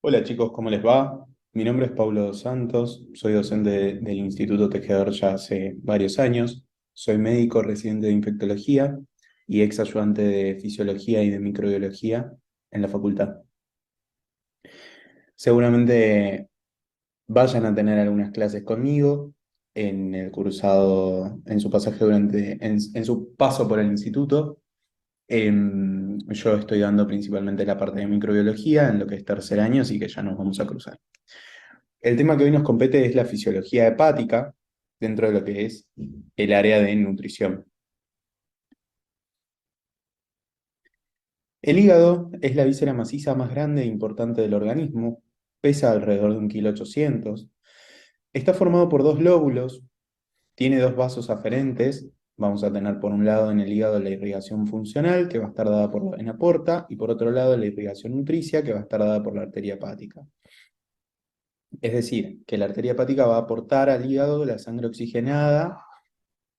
Hola chicos, ¿cómo les va? Mi nombre es Paulo dos Santos, soy docente del Instituto Tejedor ya hace varios años, soy médico residente de infectología y ex ayudante de fisiología y de microbiología en la facultad. Seguramente vayan a tener algunas clases conmigo en el cursado, en su pasaje en su paso por el instituto. Yo estoy dando principalmente la parte de microbiología en lo que es tercer año, así que ya nos vamos a cruzar. El tema que hoy nos compete es la fisiología hepática dentro de lo que es el área de nutrición. El hígado es la víscera maciza más grande e importante del organismo, pesa alrededor de 1,8 kg. Está formado por dos lóbulos, tiene dos vasos aferentes. Vamos a tener por un lado en el hígado la irrigación funcional, que va a estar dada por la vena porta, y por otro lado la irrigación nutricia, que va a estar dada por la arteria hepática. Es decir, que la arteria hepática va a aportar al hígado la sangre oxigenada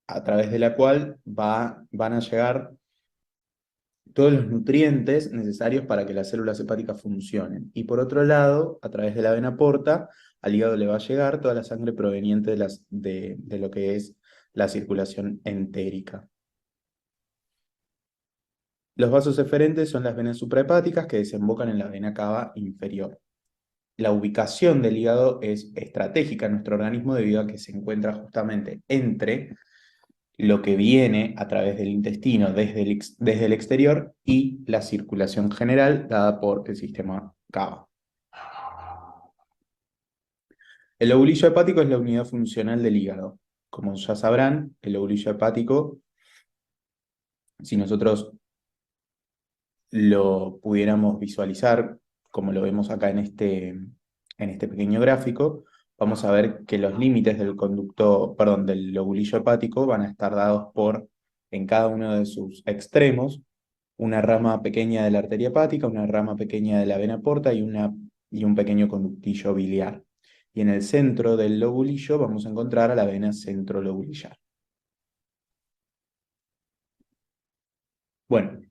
a través de la cual van a llegar todos los nutrientes necesarios para que las células hepáticas funcionen. Y por otro lado, a través de la vena porta, al hígado le va a llegar toda la sangre proveniente de lo que es la circulación entérica. Los vasos eferentes son las venas suprahepáticas que desembocan en la vena cava inferior. La ubicación del hígado es estratégica en nuestro organismo debido a que se encuentra justamente entre lo que viene a través del intestino desde el exterior y la circulación general dada por el sistema cava. El lobulillo hepático es la unidad funcional del hígado. Como ya sabrán, el lobulillo hepático, si nosotros lo pudiéramos visualizar, como lo vemos acá en este pequeño gráfico, vamos a ver que los límites del conducto, perdón, del lobulillo hepático van a estar dados por, en cada uno de sus extremos, una rama pequeña de la arteria hepática, una rama pequeña de la vena porta y un pequeño conductillo biliar. Y en el centro del lobulillo vamos a encontrar a la vena centrolobulillar. Bueno,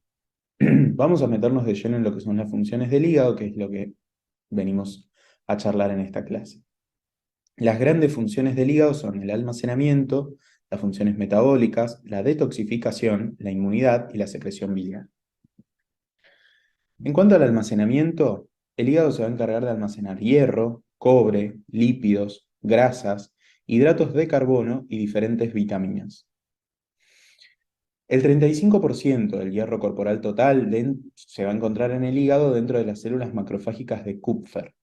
vamos a meternos de lleno en lo que son las funciones del hígado, que es lo que venimos a charlar en esta clase. Las grandes funciones del hígado son el almacenamiento, las funciones metabólicas, la detoxificación, la inmunidad y la secreción biliar. En cuanto al almacenamiento, el hígado se va a encargar de almacenar hierro, cobre, lípidos, grasas, hidratos de carbono y diferentes vitaminas. El 35% del hierro corporal total se va a encontrar en el hígado dentro de las células macrofágicas de Kupfer,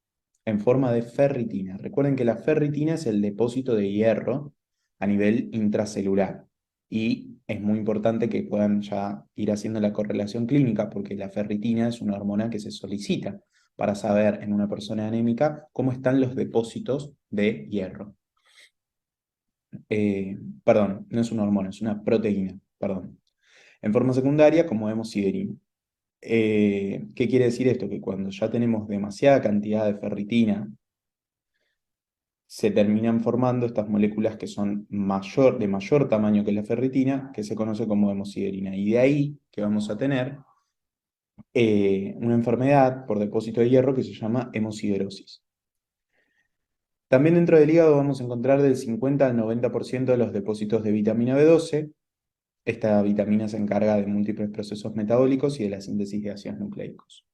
en forma de ferritina. Recuerden que la ferritina es el depósito de hierro a nivel intracelular. Y es muy importante que puedan ya ir haciendo la correlación clínica, porque la ferritina es una hormona que se solicita para saber en una persona anémica cómo están los depósitos de hierro. Perdón, no es una hormona, es una proteína, perdón. En forma secundaria, como hemosiderina. ¿Qué quiere decir esto? Que cuando ya tenemos demasiada cantidad de ferritina, se terminan formando estas moléculas que son de mayor tamaño que la ferritina, que se conoce como hemosiderina. Y de ahí que vamos a tener una enfermedad por depósito de hierro que se llama hemosiderosis. También dentro del hígado vamos a encontrar del 50 al 90% de los depósitos de vitamina B12. Esta vitamina se encarga de múltiples procesos metabólicos y de la síntesis de ácidos nucleicos.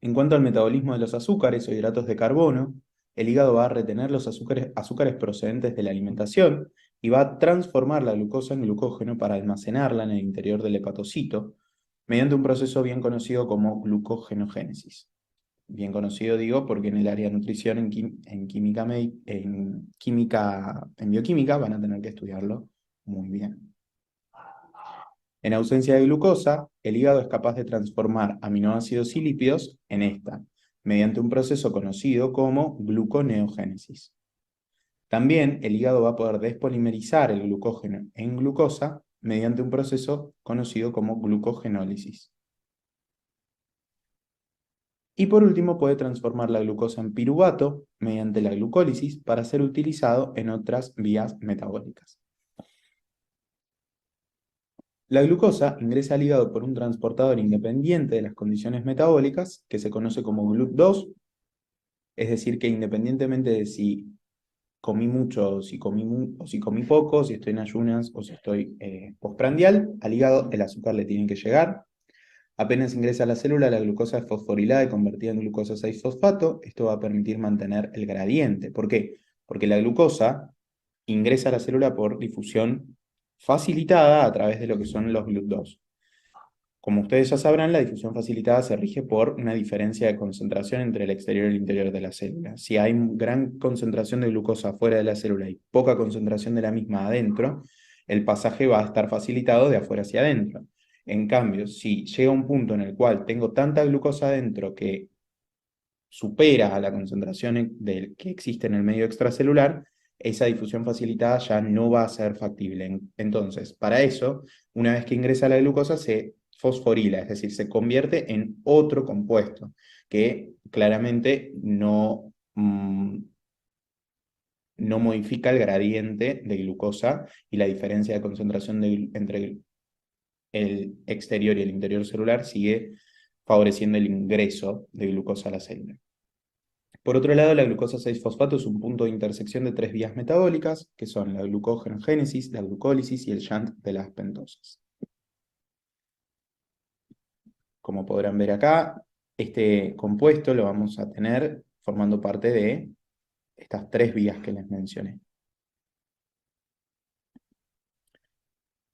En cuanto al metabolismo de los azúcares o hidratos de carbono, el hígado va a retener los azúcares procedentes de la alimentación y va a transformar la glucosa en glucógeno para almacenarla en el interior del hepatocito mediante un proceso bien conocido como glucogenogénesis. Bien conocido digo porque en el área de nutrición, en bioquímica van a tener que estudiarlo muy bien. En ausencia de glucosa, el hígado es capaz de transformar aminoácidos y lípidos en esta, mediante un proceso conocido como gluconeogénesis. También el hígado va a poder despolimerizar el glucógeno en glucosa mediante un proceso conocido como glucogenólisis. Y por último puede transformar la glucosa en piruvato mediante la glucólisis para ser utilizado en otras vías metabólicas. La glucosa ingresa al hígado por un transportador independiente de las condiciones metabólicas, que se conoce como GLUT2, es decir, que independientemente de si comí mucho, o si comí poco, si estoy en ayunas o si estoy postprandial, al hígado el azúcar le tiene que llegar. Apenas ingresa a la célula, la glucosa es fosforilada y convertida en glucosa 6-fosfato. Esto va a permitir mantener el gradiente. ¿Por qué? Porque la glucosa ingresa a la célula por difusión facilitada a través de lo que son los GLUT2. Como ustedes ya sabrán, la difusión facilitada se rige por una diferencia de concentración entre el exterior y el interior de la célula. Si hay gran concentración de glucosa fuera de la célula y poca concentración de la misma adentro, el pasaje va a estar facilitado de afuera hacia adentro. En cambio, si llega un punto en el cual tengo tanta glucosa adentro que supera a la concentración que existe en el medio extracelular, esa difusión facilitada ya no va a ser factible. Entonces, para eso, una vez que ingresa la glucosa, se fosforila, es decir, se convierte en otro compuesto que claramente no modifica el gradiente de glucosa y la diferencia de concentración entre el exterior y el interior celular sigue favoreciendo el ingreso de glucosa a la célula. Por otro lado, la glucosa 6-fosfato es un punto de intersección de tres vías metabólicas, que son la glucogenogénesis, la glucólisis y el shunt de las pentosas. Como podrán ver acá, este compuesto lo vamos a tener formando parte de estas tres vías que les mencioné.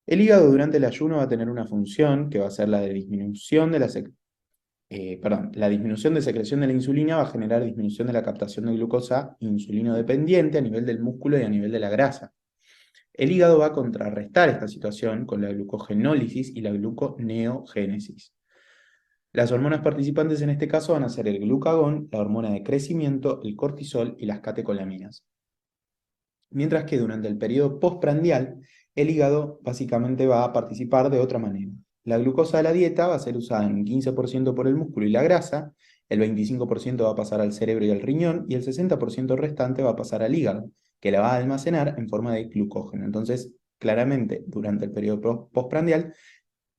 El hígado durante el ayuno va a tener una función que va a ser la de disminución de la disminución de secreción de la insulina va a generar disminución de la captación de glucosa insulino dependiente a nivel del músculo y a nivel de la grasa. El hígado va a contrarrestar esta situación con la glucogenólisis y la gluconeogénesis. Las hormonas participantes en este caso van a ser el glucagón, la hormona de crecimiento, el cortisol y las catecolaminas. Mientras que durante el periodo postprandial, el hígado básicamente va a participar de otra manera. La glucosa de la dieta va a ser usada en un 15% por el músculo y la grasa, el 25% va a pasar al cerebro y al riñón, y el 60% restante va a pasar al hígado, que la va a almacenar en forma de glucógeno. Entonces, claramente, durante el periodo postprandial,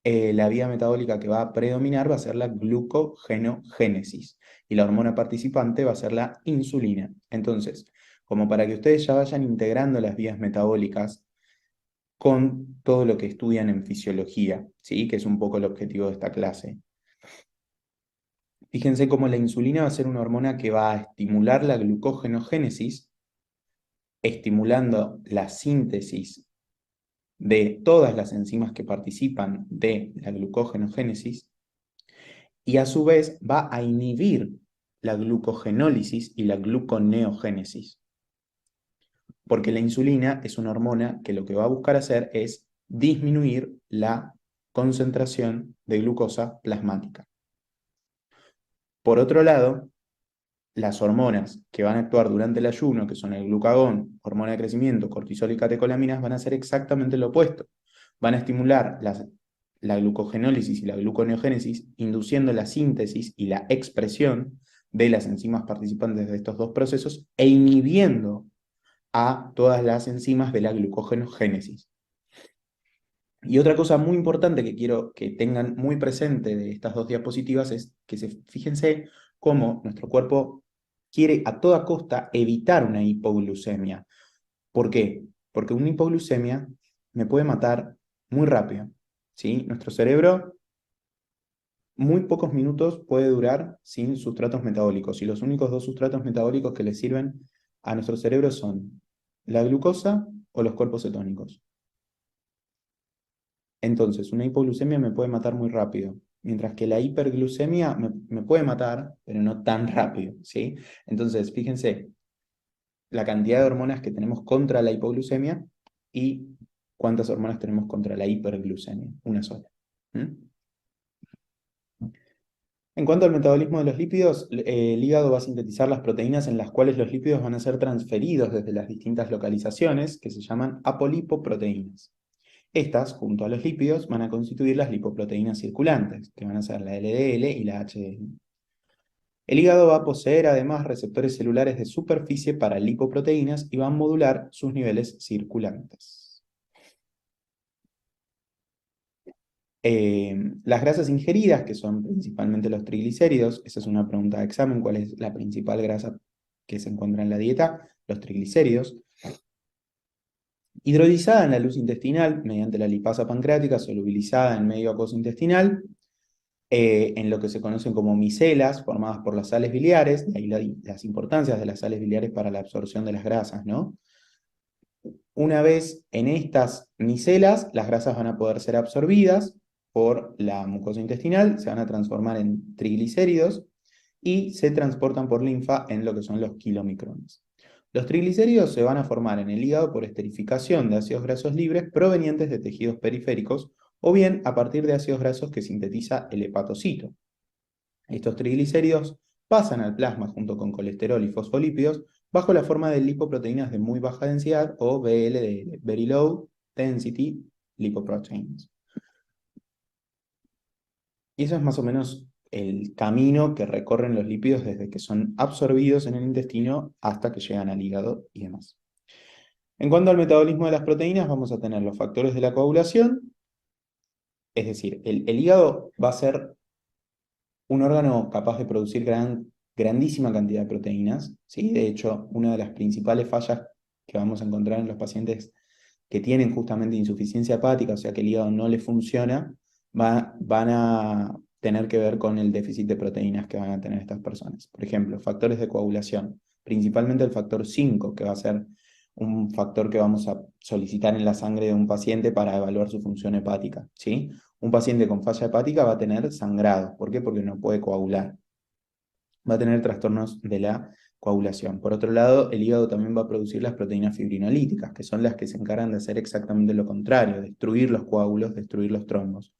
la vía metabólica que va a predominar va a ser la glucogenogénesis, y la hormona participante va a ser la insulina. Entonces, como para que ustedes ya vayan integrando las vías metabólicas con todo lo que estudian en fisiología, ¿sí? Que es un poco el objetivo de esta clase. Fíjense cómo la insulina va a ser una hormona que va a estimular la glucogenogénesis, estimulando la síntesis de todas las enzimas que participan de la glucogenogénesis, y a su vez va a inhibir la glucogenólisis y la gluconeogénesis. Porque la insulina es una hormona que lo que va a buscar hacer es disminuir la concentración de glucosa plasmática. Por otro lado, las hormonas que van a actuar durante el ayuno, que son el glucagón, hormona de crecimiento, cortisol y catecolaminas, van a hacer exactamente lo opuesto. Van a estimular la glucogenólisis y la gluconeogénesis, induciendo la síntesis y la expresión de las enzimas participantes de estos dos procesos e inhibiendo a todas las enzimas de la glucogenogénesis. Y otra cosa muy importante que quiero que tengan muy presente de estas dos diapositivas es que fíjense cómo nuestro cuerpo quiere a toda costa evitar una hipoglucemia. ¿Por qué? Porque una hipoglucemia me puede matar muy rápido, ¿sí? Nuestro cerebro muy pocos minutos puede durar sin sustratos metabólicos, y los únicos dos sustratos metabólicos que le sirven a nuestro cerebro son la glucosa o los cuerpos cetónicos. Entonces, una hipoglucemia me puede matar muy rápido, mientras que la hiperglucemia me puede matar, pero no tan rápido, ¿sí? Entonces, fíjense la cantidad de hormonas que tenemos contra la hipoglucemia y cuántas hormonas tenemos contra la hiperglucemia, una sola. ¿Mm? En cuanto al metabolismo de los lípidos, el hígado va a sintetizar las proteínas en las cuales los lípidos van a ser transferidos desde las distintas localizaciones, que se llaman apolipoproteínas. Estas, junto a los lípidos, van a constituir las lipoproteínas circulantes, que van a ser la LDL y la HDL. El hígado va a poseer además receptores celulares de superficie para lipoproteínas y va a modular sus niveles circulantes. Las grasas ingeridas, que son principalmente los triglicéridos, esa es una pregunta de examen, ¿cuál es la principal grasa que se encuentra en la dieta? Los triglicéridos. Hidrolizada en la luz intestinal mediante la lipasa pancreática, solubilizada en medio acuoso intestinal, en lo que se conocen como micelas, formadas por las sales biliares, de ahí las importancias de las sales biliares para la absorción de las grasas, ¿no? Una vez en estas micelas, las grasas van a poder ser absorbidas por la mucosa intestinal, se van a transformar en triglicéridos y se transportan por linfa en lo que son los kilomicrones. Los triglicéridos se van a formar en el hígado por esterificación de ácidos grasos libres provenientes de tejidos periféricos o bien a partir de ácidos grasos que sintetiza el hepatocito. Estos triglicéridos pasan al plasma junto con colesterol y fosfolípidos bajo la forma de lipoproteínas de muy baja densidad o VLDL, Very Low Density Lipoproteins. Y eso es más o menos el camino que recorren los lípidos desde que son absorbidos en el intestino hasta que llegan al hígado y demás. En cuanto al metabolismo de las proteínas, vamos a tener los factores de la coagulación, es decir, el hígado va a ser un órgano capaz de producir grandísima cantidad de proteínas, ¿sí? De hecho, una de las principales fallas que vamos a encontrar en los pacientes que tienen justamente insuficiencia hepática, o sea que el hígado no les funciona, van a tener que ver con el déficit de proteínas que van a tener estas personas. Por ejemplo, factores de coagulación, principalmente el factor 5, que va a ser un factor que vamos a solicitar en la sangre de un paciente para evaluar su función hepática, ¿sí? Un paciente con falla hepática va a tener sangrado. ¿Por qué? Porque no puede coagular. Va a tener trastornos de la coagulación. Por otro lado, el hígado también va a producir las proteínas fibrinolíticas, que son las que se encargan de hacer exactamente lo contrario, destruir los coágulos, destruir los trombos.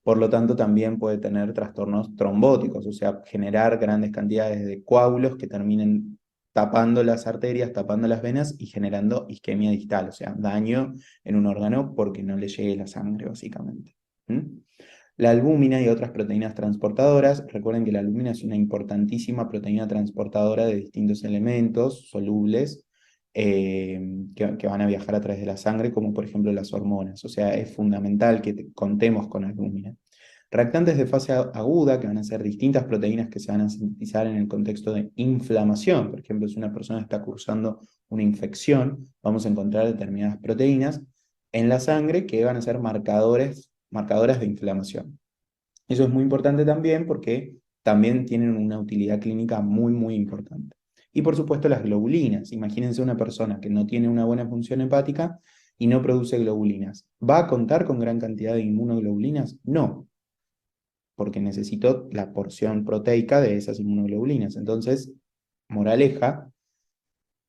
Por lo tanto, también puede tener trastornos trombóticos, o sea, generar grandes cantidades de coágulos que terminen tapando las arterias, tapando las venas y generando isquemia distal, o sea, daño en un órgano porque no le llegue la sangre, básicamente. ¿Mm? La albúmina y otras proteínas transportadoras, recuerden que la albúmina es una importantísima proteína transportadora de distintos elementos solubles que van a viajar a través de la sangre, como por ejemplo las hormonas. O sea, es fundamental que contemos con albúmina. Reactantes de fase aguda, que van a ser distintas proteínas que se van a sintetizar en el contexto de inflamación. Por ejemplo, si una persona está cursando una infección, vamos a encontrar determinadas proteínas en la sangre que van a ser marcadoras de inflamación. Eso es muy importante también porque también tienen una utilidad clínica muy, muy importante. Y por supuesto las globulinas. Imagínense una persona que no tiene una buena función hepática y no produce globulinas. ¿Va a contar con gran cantidad de inmunoglobulinas? No, porque necesito la porción proteica de esas inmunoglobulinas. Entonces, moraleja,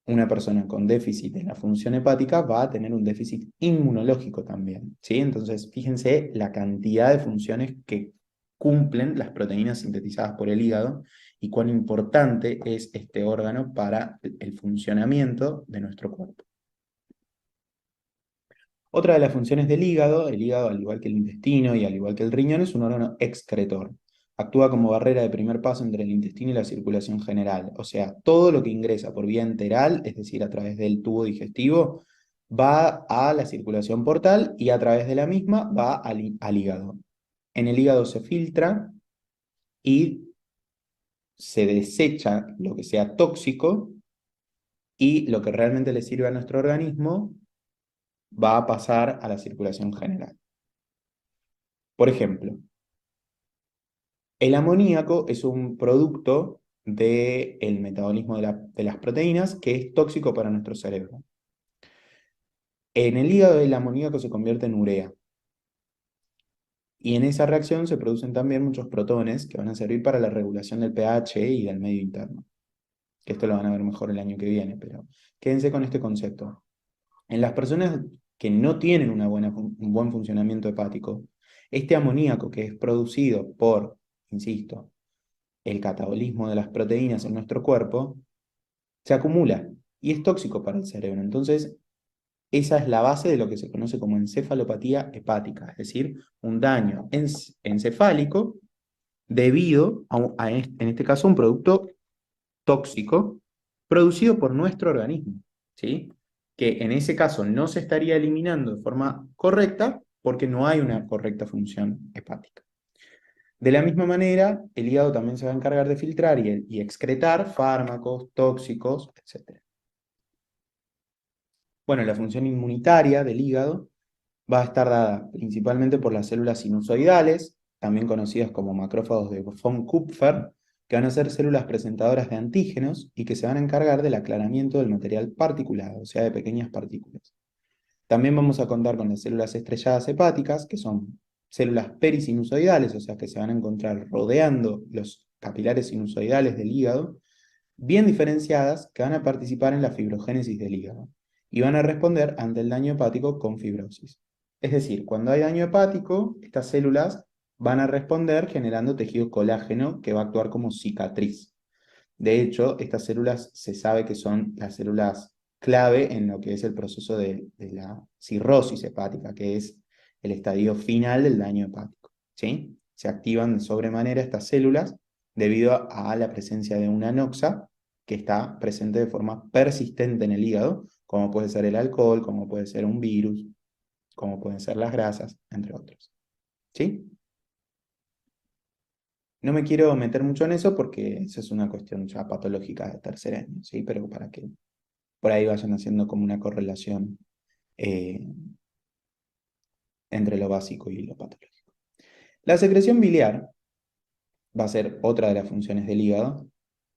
una persona con déficit en la función hepática va a tener un déficit inmunológico también, ¿sí? Entonces, fíjense la cantidad de funciones que cumplen las proteínas sintetizadas por el hígado y cuán importante es este órgano para el funcionamiento de nuestro cuerpo. Otra de las funciones del hígado, el hígado, al igual que el intestino y al igual que el riñón, es un órgano excretor. Actúa como barrera de primer paso entre el intestino y la circulación general. O sea, todo lo que ingresa por vía enteral, es decir, a través del tubo digestivo, va a la circulación portal y a través de la misma va al hígado. En el hígado se filtra y se desecha lo que sea tóxico y lo que realmente le sirve a nuestro organismo va a pasar a la circulación general. Por ejemplo, el amoníaco es un producto del metabolismo de las proteínas que es tóxico para nuestro cerebro. En el hígado el amoníaco se convierte en urea. Y en esa reacción se producen también muchos protones que van a servir para la regulación del pH y del medio interno. Que esto lo van a ver mejor el año que viene, pero quédense con este concepto. En las personas que no tienen un buen funcionamiento hepático, este amoníaco que es producido por, insisto, el catabolismo de las proteínas en nuestro cuerpo, se acumula y es tóxico para el cerebro. Entonces, esa es la base de lo que se conoce como encefalopatía hepática, es decir, un daño encefálico debido en este caso, a un producto tóxico producido por nuestro organismo, ¿sí? Que en ese caso no se estaría eliminando de forma correcta porque no hay una correcta función hepática. De la misma manera, el hígado también se va a encargar de filtrar y excretar fármacos, tóxicos, etc. Bueno, la función inmunitaria del hígado va a estar dada principalmente por las células sinusoidales, también conocidas como macrófagos de von Kupfer, que van a ser células presentadoras de antígenos y que se van a encargar del aclaramiento del material particulado, o sea, de pequeñas partículas. También vamos a contar con las células estrelladas hepáticas, que son células perisinusoidales, o sea, que se van a encontrar rodeando los capilares sinusoidales del hígado, bien diferenciadas, que van a participar en la fibrogénesis del hígado y van a responder ante el daño hepático con fibrosis. Es decir, cuando hay daño hepático, estas células van a responder generando tejido colágeno que va a actuar como cicatriz. De hecho, estas células se sabe que son las células clave en lo que es el proceso de la cirrosis hepática, que es el estadio final del daño hepático. ¿Sí? Se activan de sobremanera estas células debido a la presencia de una anoxa que está presente de forma persistente en el hígado, como puede ser el alcohol, como puede ser un virus, como pueden ser las grasas, entre otros. ¿Sí? No me quiero meter mucho en eso porque eso es una cuestión ya patológica de tercer año, ¿sí? Pero para que por ahí vayan haciendo como una correlación eh, entre lo básico y lo patológico. La secreción biliar va a ser otra de las funciones del hígado.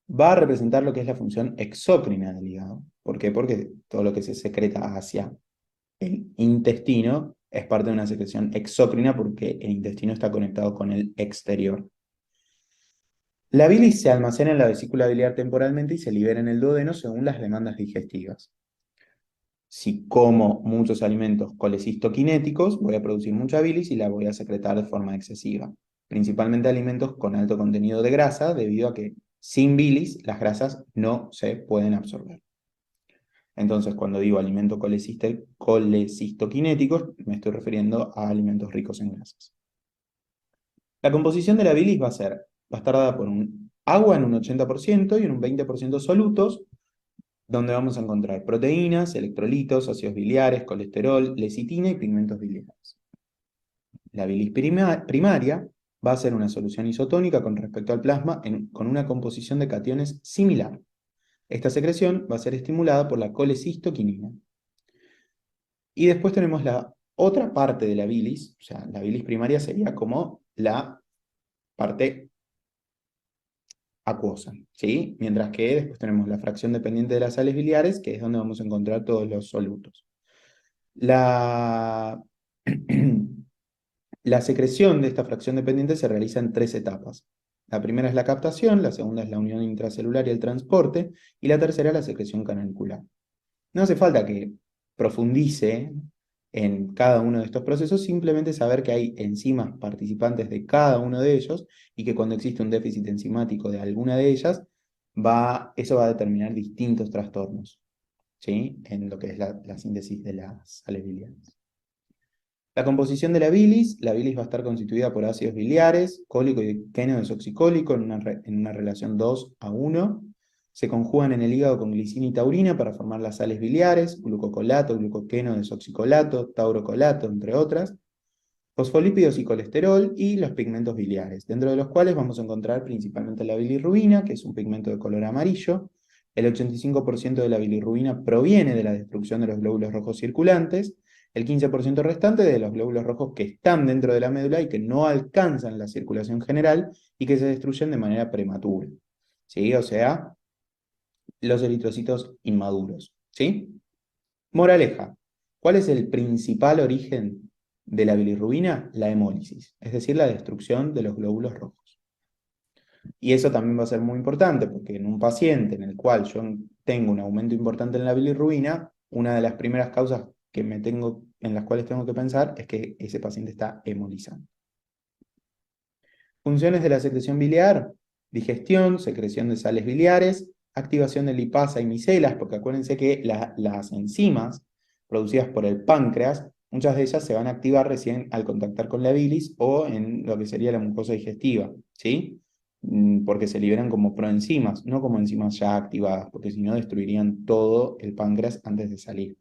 Va a representar lo que es la función exócrina del hígado. ¿Por qué? Porque todo lo que se secreta hacia el intestino es parte de una secreción exócrina porque el intestino está conectado con el exterior. La bilis se almacena en la vesícula biliar temporalmente y se libera en el duodeno según las demandas digestivas. Si como muchos alimentos colecistoquinéticos, voy a producir mucha bilis y la voy a secretar de forma excesiva. Principalmente alimentos con alto contenido de grasa, debido a que sin bilis las grasas no se pueden absorber. Entonces, cuando digo alimento colecistoquinéticos, me estoy refiriendo a alimentos ricos en grasas. La composición de la bilis va a estar dada por un agua en un 80% y en un 20% solutos, donde vamos a encontrar proteínas, electrolitos, ácidos biliares, colesterol, lecitina y pigmentos biliares. La bilis primaria va a ser una solución isotónica con respecto al plasma con una composición de cationes similar. Esta secreción va a ser estimulada por la colecistoquinina. Y después tenemos la otra parte de la bilis, o sea, la bilis primaria sería como la parte acuosa, ¿sí? Mientras que después tenemos la fracción dependiente de las sales biliares, que es donde vamos a encontrar todos los solutos. La, la secreción de esta fracción dependiente se realiza en tres etapas. La primera es la captación, la segunda es la unión intracelular y el transporte, y la tercera la secreción canalicular. No hace falta que profundice en cada uno de estos procesos, simplemente saber que hay enzimas participantes de cada uno de ellos y que cuando existe un déficit enzimático de alguna de ellas, eso va a determinar distintos trastornos, ¿sí? En lo que es la síntesis de las sales biliares. La composición de la bilis va a estar constituida por ácidos biliares, cólico y queno desoxicólico en una relación 2:1. Se conjugan en el hígado con glicina y taurina para formar las sales biliares, glucocolato, glucoqueno desoxicolato, taurocolato, entre otras, fosfolípidos y colesterol y los pigmentos biliares, dentro de los cuales vamos a encontrar principalmente la bilirrubina, que es un pigmento de color amarillo. El 85% de la bilirrubina proviene de la destrucción de los glóbulos rojos circulantes, el 15% restante de los glóbulos rojos que están dentro de la médula y que no alcanzan la circulación general y que se destruyen de manera prematura. ¿Sí? O sea, los eritrocitos inmaduros. ¿Sí? Moraleja, ¿cuál es el principal origen de la bilirrubina? La hemólisis, es decir, la destrucción de los glóbulos rojos. Y eso también va a ser muy importante porque en un paciente en el cual yo tengo un aumento importante en la bilirrubina, una de las primeras causas en las cuales tengo que pensar es que ese paciente está hemolizando. Funciones de la secreción biliar: digestión, secreción de sales biliares, activación de lipasa y micelas, porque acuérdense que las enzimas producidas por el páncreas, muchas de ellas se van a activar recién al contactar con la bilis o en lo que sería la mucosa digestiva, ¿sí? Porque se liberan como proenzimas, no como enzimas ya activadas, porque si no destruirían todo el páncreas antes de salir.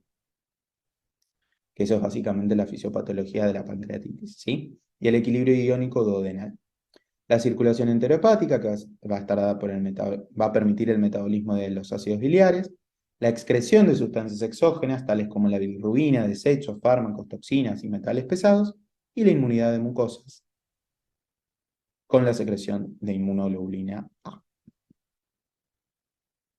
que eso es básicamente la fisiopatología de la pancreatitis, ¿sí? Y el equilibrio iónico duodenal. La circulación enterohepática, que va a estar dada por va a permitir el metabolismo de los ácidos biliares, la excreción de sustancias exógenas, tales como la bilirrubina, desechos, fármacos, toxinas y metales pesados, y la inmunidad de mucosas, con la secreción de inmunoglobulina A.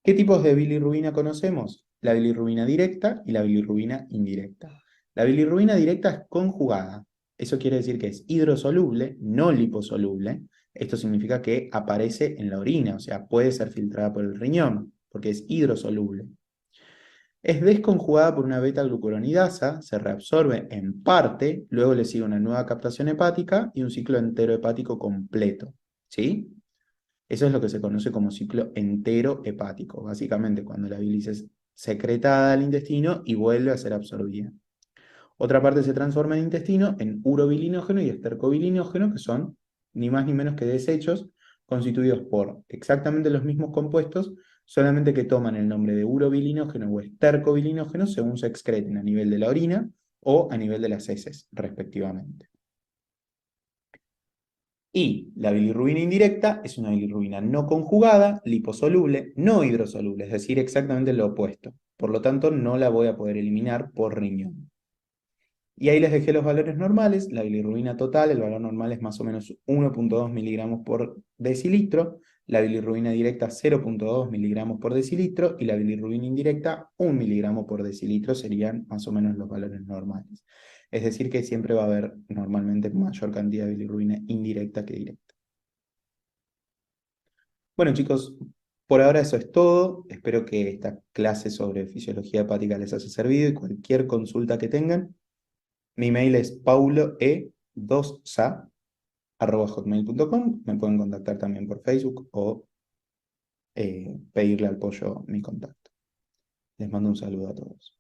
¿Qué tipos de bilirrubina conocemos? La bilirrubina directa y la bilirrubina indirecta. La bilirrubina directa es conjugada. Eso quiere decir que es hidrosoluble, no liposoluble. Esto significa que aparece en la orina, o sea, puede ser filtrada por el riñón, porque es hidrosoluble. Es desconjugada por una beta-glucuronidasa, se reabsorbe en parte, luego le sigue una nueva captación hepática y un ciclo entero hepático completo. ¿Sí? Eso es lo que se conoce como ciclo entero hepático, básicamente cuando la bilis es secretada al intestino y vuelve a ser absorbida. Otra parte se transforma en intestino en urobilinógeno y estercobilinógeno, que son ni más ni menos que desechos constituidos por exactamente los mismos compuestos, solamente que toman el nombre de urobilinógeno o estercobilinógeno según se excreten a nivel de la orina o a nivel de las heces, respectivamente. Y la bilirrubina indirecta es una bilirrubina no conjugada, liposoluble, no hidrosoluble, es decir, exactamente lo opuesto. Por lo tanto, no la voy a poder eliminar por riñón. Y ahí les dejé los valores normales. La bilirrubina total, el valor normal es más o menos 1,2 miligramos por decilitro. La bilirrubina directa 0,2 miligramos por decilitro. Y la bilirrubina indirecta 1 miligramo por decilitro serían más o menos los valores normales. Es decir, que siempre va a haber normalmente mayor cantidad de bilirrubina indirecta que directa. Bueno, chicos, por ahora eso es todo. Espero que esta clase sobre fisiología hepática les haya servido y cualquier consulta que tengan. Mi mail es pauloe2sa@hotmail.com. Me pueden contactar también por Facebook o pedirle al pollo mi contacto. Les mando un saludo a todos.